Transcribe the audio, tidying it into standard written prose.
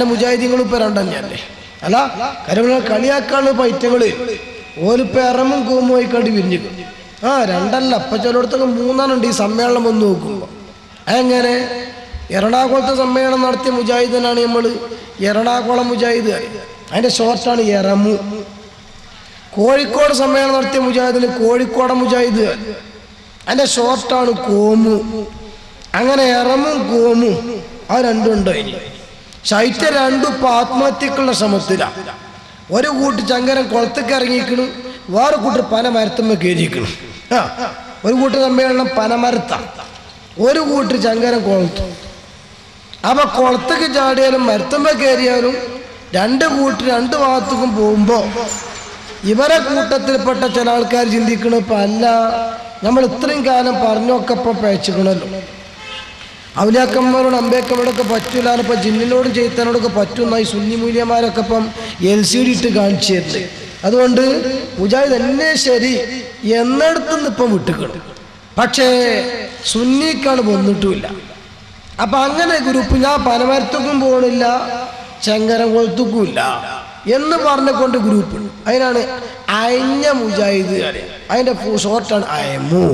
മുജാഹിദീങ്ങൾ ഇപ്പൊ രണ്ടല്ലേ അല്ല കാര്യങ്ങൾ കളിയാക്കാണ് പൈറ്റങ്ങള് ഓലിപ്പോ ഇറമും കൂമ്പോയി കണ്ടി വിരിഞ്ഞു രണ്ടല്ല അപ്പൊ ചിലയിടത്തൊക്കെ മൂന്നെണ്ണുണ്ട് ഈ സമ്മേളനം ഒന്ന് നോക്കുമ്പോ അതെങ്ങനെ എറണാകുളത്തെ സമ്മേളനം നടത്തിയ മുജാഹിദനാണ് നമ്മള് എറണാകുളം മുജാഹിദ് അതിന്റെ ഷോർട്ടാണ് എറമു. കോഴിക്കോട് സമ്മേളനം നടത്തിയ മുജാഹിദിന് കോഴിക്കോട് മുജാഹിദ് അതിന്റെ ഷോർട്ടാണ് കോമു. അങ്ങനെ എറമും കോമും ആ രണ്ടുണ്ട്. ശൈത്യ രണ്ടും ഇപ്പൊ ആത്മഹത്യക്കുള്ള ശ്രമത്തിലാണ്. ഒരു കൂട്ട് ചങ്കരൻ കുളത്തേക്ക് ഇറങ്ങിയിരിക്കണം, വേറെ കൂട്ടർ പനമരത്തുമ്പോ കയറിയിരിക്കണം. ഒരു കൂട്ടർ സമ്മേളനം പനമരത്താണ്, ഒരു കൂട്ടർ ചങ്കരൻ കുളത്തു. അപ്പൊ കുളത്തേക്ക് ചാടിയാലും മരത്തുമ്പോ കയറിയാലും രണ്ട് കൂട്ടർ രണ്ട് ഭാഗത്തേക്കും പോകുമ്പോ ഇവരെ കൂട്ടത്തിൽപ്പെട്ട ചില ആൾക്കാർ ചിന്തിക്കണം, ഇപ്പൊ അല്ല നമ്മൾ ഇത്രയും കാലം പറഞ്ഞൊക്കെ ഇപ്പൊ പേച്ചിക്കണല്ലോ, അവലിയാക്കന്മാരോട് അമ്പേക്കന്മാരോടൊക്കെ പറ്റൂല, ഇപ്പൊ ജിന്നിനോടും ചെയ്ത്താനോടൊക്കെ പറ്റുന്നായി സുന്നി മൂല്യന്മാരൊക്കെ ഇപ്പം LCD ഇട്ട് കാണിച്ചു തരുന്നത്. അതുകൊണ്ട് മുജാഹിദ് തന്നെ ശരി എന്നിടത്തുനിന്ന് ഇപ്പം വിട്ടുക്കണം, പക്ഷേ സുന്നിക്കാണ് വന്നിട്ടുമില്ല. അപ്പൊ അങ്ങനെ ഗ്രൂപ്പ് ഞാൻ പനമരത്തേക്കും പോകണില്ല ചങ്കരം കൊളത്തുക്കുമില്ല എന്ന് പറഞ്ഞുകൊണ്ട് ഗ്രൂപ്പ്. അതിനാണ് അയഞ്ഞ മുജാഹിദ്, അതിന്റെ ഷോർട്ടാണ് അയമു.